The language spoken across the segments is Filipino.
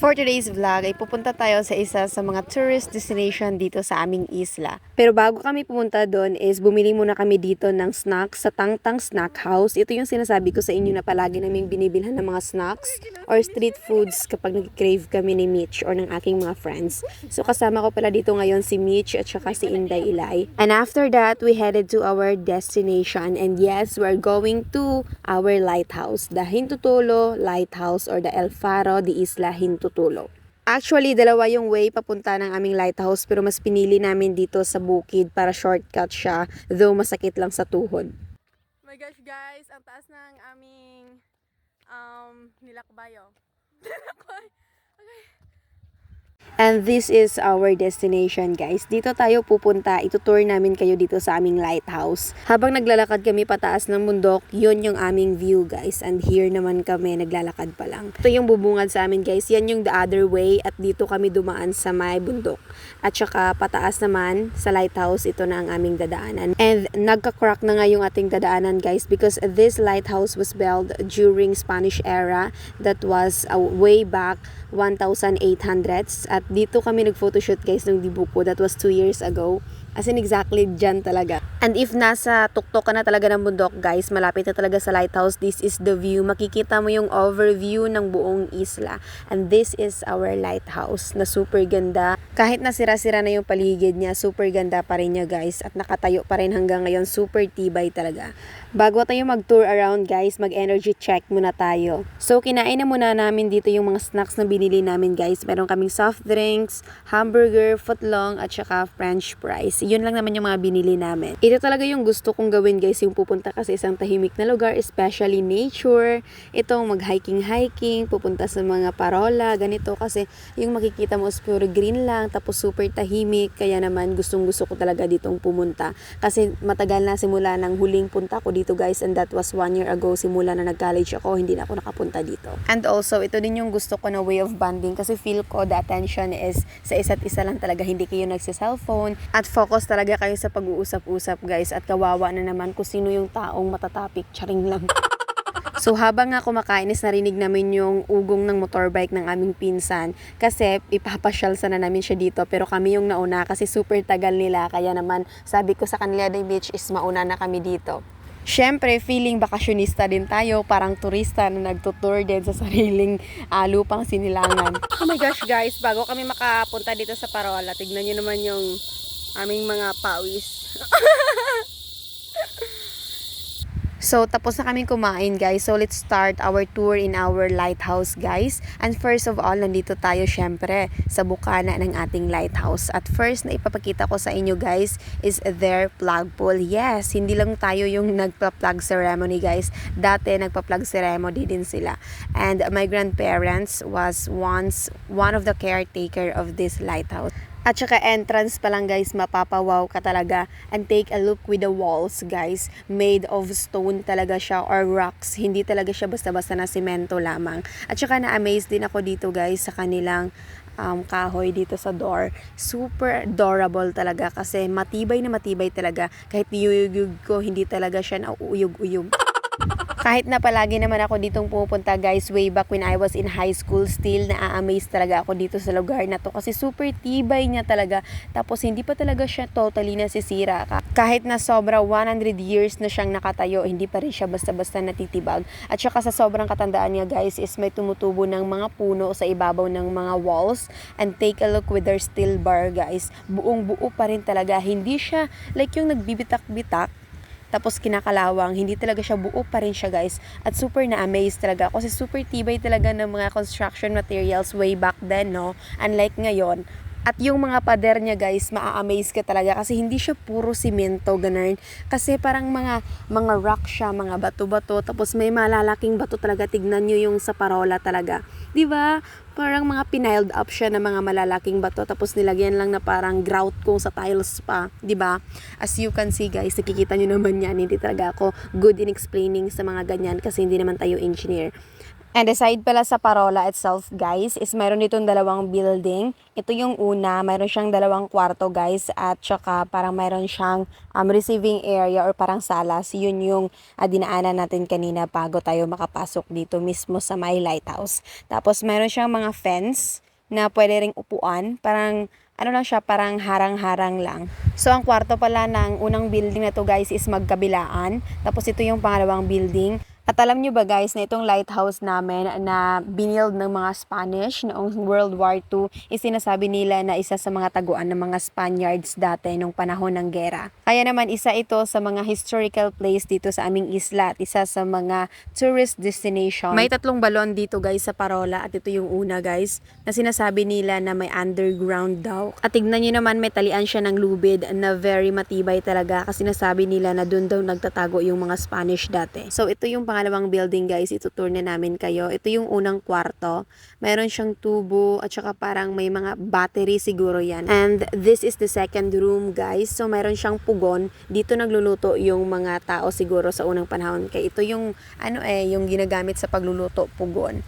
For today's vlog ay pupunta tayo sa isa sa mga tourist destination dito sa aming isla. Pero bago kami pumunta doon is bumili muna kami dito ng snacks sa Tangtang Snack House. Ito yung sinasabi ko sa inyo na palagi naming binibilhan ng mga snacks or street foods kapag nag-crave kami ni Mitch or ng aking mga friends. So kasama ko pala dito ngayon si Mitch at saka si Inday Ilay. And after that, we headed to our destination. And yes, we're going to our lighthouse, the Hintutulo Lighthouse or the El Faro de Isla Hintutulo. Actually, dalawa yung way papunta ng aming lighthouse pero mas pinili namin dito sa bukid para shortcut siya, though masakit lang sa tuhod. Oh my gosh guys, ang taas ng aming nilakbayo. Okay. And this is our destination guys. Dito tayo pupunta. Itutour namin kayo dito sa aming lighthouse. Habang naglalakad kami pataas ng bundok, yun yung aming view guys. And here naman kami, naglalakad pa lang. Ito yung bubungad sa amin guys. Yan yung the other way at dito kami dumaan sa may bundok. At saka pataas naman sa lighthouse, ito na ang aming dadaanan. And nagka-crack na nga yung ating dadaanan guys because this lighthouse was built during Spanish era. That was way back 1800s. At dito kami nag-photoshoot guys ng Dibuko. That was 2 years ago. As in exactly dyan talaga. And if nasa tuktok ka na talaga ng bundok guys, malapit na talaga sa lighthouse, this is the view. Makikita mo yung overview ng buong isla. And this is our lighthouse na super ganda. Kahit na sira-sira na yung paligid niya, super ganda pa rin niya guys. At nakatayo pa rin hanggang ngayon, super tibay talaga. Bago tayo mag-tour around guys, mag-energy check muna tayo. So kinain na muna namin dito yung mga snacks na binili namin guys. Meron kaming soft drinks, hamburger, footlong, at saka french fries. Yun lang naman yung mga binili namin. Ito talaga yung gusto kong gawin guys, yung pupunta ka sa isang tahimik na lugar, especially nature. Itong mag-hiking, pupunta sa mga parola, ganito kasi yung makikita mo is pure green lang, tapos super tahimik. Kaya naman gustong gusto ko talaga ditong pumunta. Kasi matagal na simula ng huling punta ko dito guys, and that was 1 year ago simula na nag-college ako, hindi na ako nakapunta dito. And also, ito din yung gusto ko na way of bonding kasi feel ko the attention is sa isa't isa lang talaga, hindi kayo nagsi-cellphone at focus talaga kayo sa pag-uusap-usap guys at kawawa na naman kung sino yung taong matatapik, charing lang. So habang nga kumakain is narinig namin yung ugong ng motorbike ng aming pinsan kasi ipapasyal sana namin siya dito pero kami yung nauna kasi super tagal nila kaya naman sabi ko sa kanila the beach is mauna na kami dito. Siyempre, feeling bakasyonista din tayo, parang turista na nagtutour din sa sariling lupang sinilangan. Oh my gosh guys, bago kami makapunta dito sa Parola, tignan nyo naman yung aming mga pawis. So, tapos na kaming kumain guys. So, let's start our tour in our lighthouse guys. And first of all, nandito tayo syempre sa bukana ng ating lighthouse. At first na ipapakita ko sa inyo guys is their flagpole. Yes, hindi lang tayo yung nagpa-flag ceremony guys. Dati nagpa-flag ceremony din sila. And my grandparents was once one of the caretaker of this lighthouse. At saka entrance pa lang guys, mapapawaw ka talaga. And take a look with the walls guys. Made of stone talaga siya or rocks. Hindi talaga siya basta-basta na semento lamang. At saka na-amaze din ako dito guys sa kanilang kahoy dito sa door. Super adorable talaga kasi matibay na matibay talaga. Kahit niyuyug ko, hindi talaga siya nauyug-uyug. Kahit na palagi naman ako ditong pupunta guys, way back when I was in high school, still na-amaze talaga ako dito sa lugar na to kasi super tibay niya talaga. Tapos hindi pa talaga siya totally nasisira. Kahit na sobra 100 years na siyang nakatayo, hindi pa rin siya basta-basta natitibag. At saka sa sobrang katandaan niya guys is may tumutubo ng mga puno sa ibabaw ng mga walls. And take a look with their steel bar guys. Buong buo pa rin talaga. Hindi siya like yung nagbibitak-bitak. Tapos kinakalawang, hindi talaga siya, buo pa rin siya guys. At super na-amaze talaga kasi super tibay talaga ng mga construction materials way back then, no? Unlike ngayon. At yung mga pader niya guys, maa-amaze ka talaga kasi hindi siya puro simento, ganun. Kasi parang mga rock siya, mga bato-bato. Tapos may malalaking bato talaga, tignan nyo yung sa Parola talaga. Diba? Parang mga piniled up siya ng mga malalaking bato tapos nilagyan lang na parang grout kung sa tiles pa, 'di ba? As you can see guys, nakikita niyo naman 'yan, hindi talaga ako good in explaining sa mga ganyan kasi hindi naman tayo engineer. And aside pala sa Parola itself, guys, is mayroon ditong dalawang building. Ito yung una, mayroon siyang dalawang kwarto, guys, at saka parang mayroon siyang receiving area or parang salas. Yun yung dinaanan natin kanina bago tayo makapasok dito mismo sa My Lighthouse. Tapos mayroon siyang mga fence na pwede ring upuan. Parang ano lang siya, parang harang-harang lang. So, ang kwarto pala ng unang building na to, guys, is magkabilaan. Tapos ito yung pangalawang building. At alam nyo ba, guys, na itong lighthouse namin na binild ng mga Spanish noong World War II, is sinasabi nila na isa sa mga taguan ng mga Spaniards dati nung panahon ng gera. Kaya naman isa ito sa mga historical place dito sa aming isla at isa sa mga tourist destination. May 3 balon dito, guys, sa Parola, at ito yung una, guys, na sinasabi nila na may underground daw. At tignan nyo naman, may talian siya ng lubid na very matibay talaga kasi sinasabi nila na doon daw nagtatago yung mga Spanish dati. So ito yung pangalawang building, guys, itutour na namin kayo. Ito yung unang kwarto. Mayroon siyang tubo at saka parang may mga battery siguro yan. And this is the second room, guys. So mayroon siyang pugon. Dito nagluluto yung mga tao siguro sa unang panahon. Kaya ito yung yung ginagamit sa pagluluto, pugon.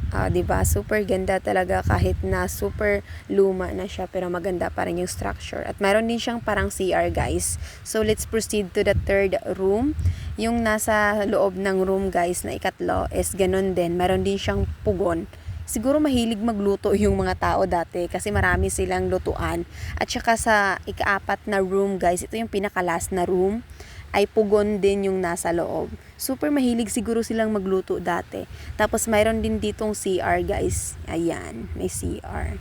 'Di ba? Super ganda talaga kahit na super luma na siya pero maganda pa rin yung structure. At mayroon din siyang parang CR, guys. So let's proceed to the third room. Yung nasa loob ng room, guys, na ikatlo is ganun din. Mayroon din siyang pugon. Siguro mahilig magluto yung mga tao dati kasi marami silang lutuan. At saka sa ikaapat na room, guys, ito yung pinaka-last na room, ay pugon din yung nasa loob. Super mahilig siguro silang magluto dati. Tapos mayroon din ditong CR, guys. Ayan, may CR.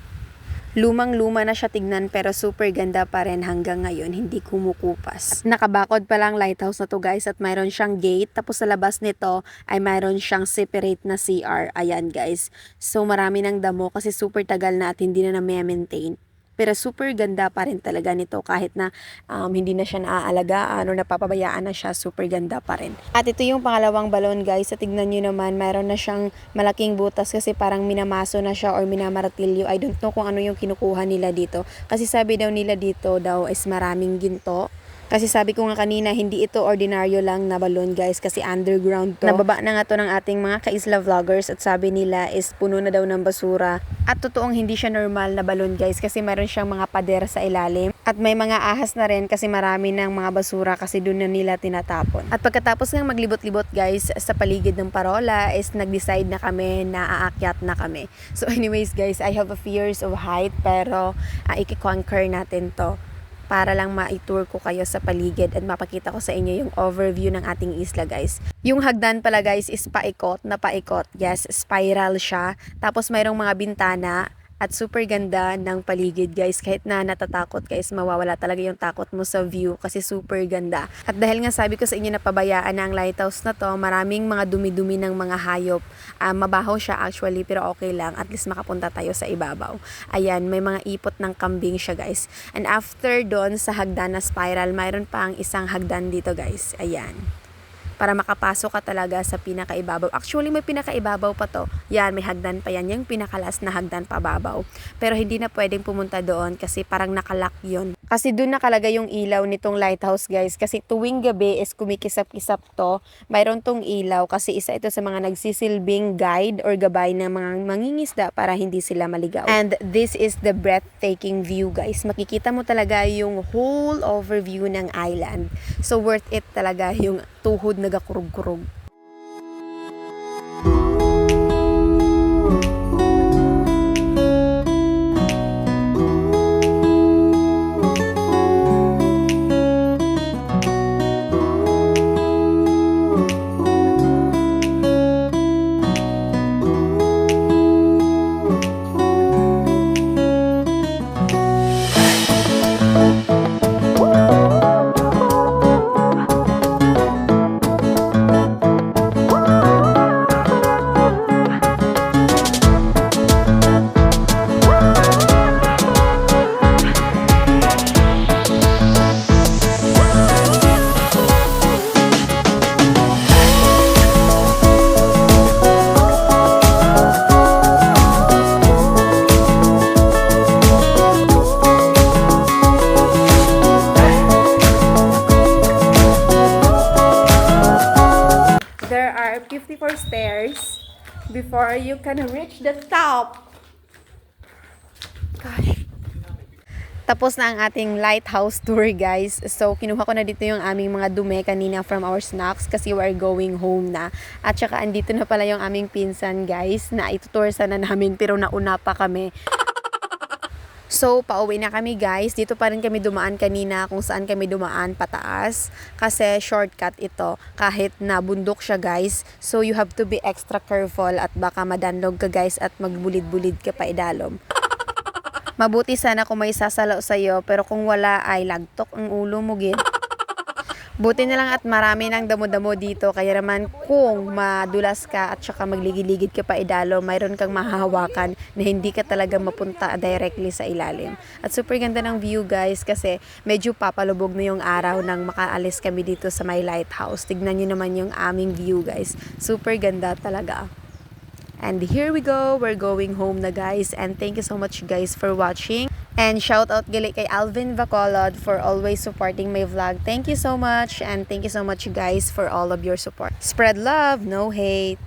Lumang-luma na siya tignan pero super ganda pa rin hanggang ngayon, hindi kumukupas. At nakabakod pa lang lighthouse na to, guys, at mayroon siyang gate. Tapos sa labas nito ay mayroon siyang separate na CR. Ayan, guys. So marami ng damo kasi super tagal na at hindi na na-maintain. Pero super ganda pa rin talaga nito kahit na hindi na siya naaalagaan o napapabayaan na siya, super ganda pa rin. At ito yung pangalawang balon, guys. Sa tignan nyo naman, mayroon na siyang malaking butas kasi parang minamaso na siya or minamaratilyo. I don't know kung ano yung kinukuha nila dito. Kasi sabi daw nila dito daw is maraming ginto. Kasi sabi ko nga kanina, hindi ito ordinaryo lang na balon, guys, kasi underground to. Nababa na nga to ng ating mga ka-isla vloggers at sabi nila is puno na daw ng basura. At totoong hindi siya normal na balon, guys, kasi meron siyang mga pader sa ilalim. At may mga ahas na rin kasi marami ng mga basura kasi doon na nila tinatapon. At pagkatapos ng maglibot-libot, guys, sa paligid ng Parola is nag-decide na kami na aakyat na kami. So anyways, guys, I have a fears of height pero i-conquer natin to para lang ma-tour ko kayo sa paligid at mapakita ko sa inyo yung overview ng ating isla, guys. Yung hagdan pala, guys, is paikot na paikot. Yes, spiral siya. Tapos mayroong mga bintana at super ganda ng paligid, guys. Kahit na natatakot, guys, mawawala talaga yung takot mo sa view kasi super ganda. At dahil nga sabi ko sa inyo na pabayaan na ang lighthouse na to, maraming mga dumi-dumi ng mga hayop. Mabaho siya actually pero okay lang. At least makapunta tayo sa ibabaw. Ayan, may mga ipot ng kambing siya, guys. And after doon sa hagdan na spiral, mayroon pa ang isang hagdan dito, guys. Ayan. Para makapasok ka talaga sa pinakaibabaw. Actually, may pinakaibabaw pa to. Yan, may hagdan pa yan. Yung pinakalas na hagdan pababaw. Pero hindi na pwedeng pumunta doon kasi parang nakalock yun. Kasi doon nakalagay yung ilaw nitong lighthouse, guys. Kasi tuwing gabi is kumikisap-kisap to. Mayroon tong ilaw kasi isa ito sa mga nagsisilbing guide or gabay ng mga mangingisda para hindi sila maligaw. And this is the breathtaking view, guys. Makikita mo talaga yung whole overview ng island. So worth it talaga yung tuhod nagakurog-kurog. before you can reach the top. Gosh. Tapos na ang ating lighthouse tour, guys. So, kinuha ko na dito yung aming mga dumi kanina from our snacks kasi we're going home na. At saka, andito na pala yung aming pinsan, guys, na itutour sana namin pero nauna pa kami. So, pauwi na kami, guys. Dito pa rin kami dumaan kanina kung saan kami dumaan pataas. Kasi shortcut ito kahit na bundok siya, guys. So, you have to be extra careful at baka madanlog ka, guys, at magbulid-bulid ka pa idalom. Mabuti sana kung may sasalaw sa'yo, pero kung wala ay lagtok ang ulo mo, gid. Buti na lang at marami ng damo-damo dito, kaya naman kung madulas ka at saka magligid-ligid ka pa idalo, mayroon kang mahahawakan na hindi ka talaga mapunta directly sa ilalim. At super ganda ng view, guys, kasi medyo papalubog na yung araw nang makaalis kami dito sa my lighthouse. Tignan nyo naman yung aming view, guys. Super ganda talaga. And here we go, we're going home na, guys, and thank you so much, guys, for watching. And shout out gali kay Alvin Bacolod for always supporting my vlog. Thank you so much, and thank you so much, guys, for all of your support. Spread love, no hate.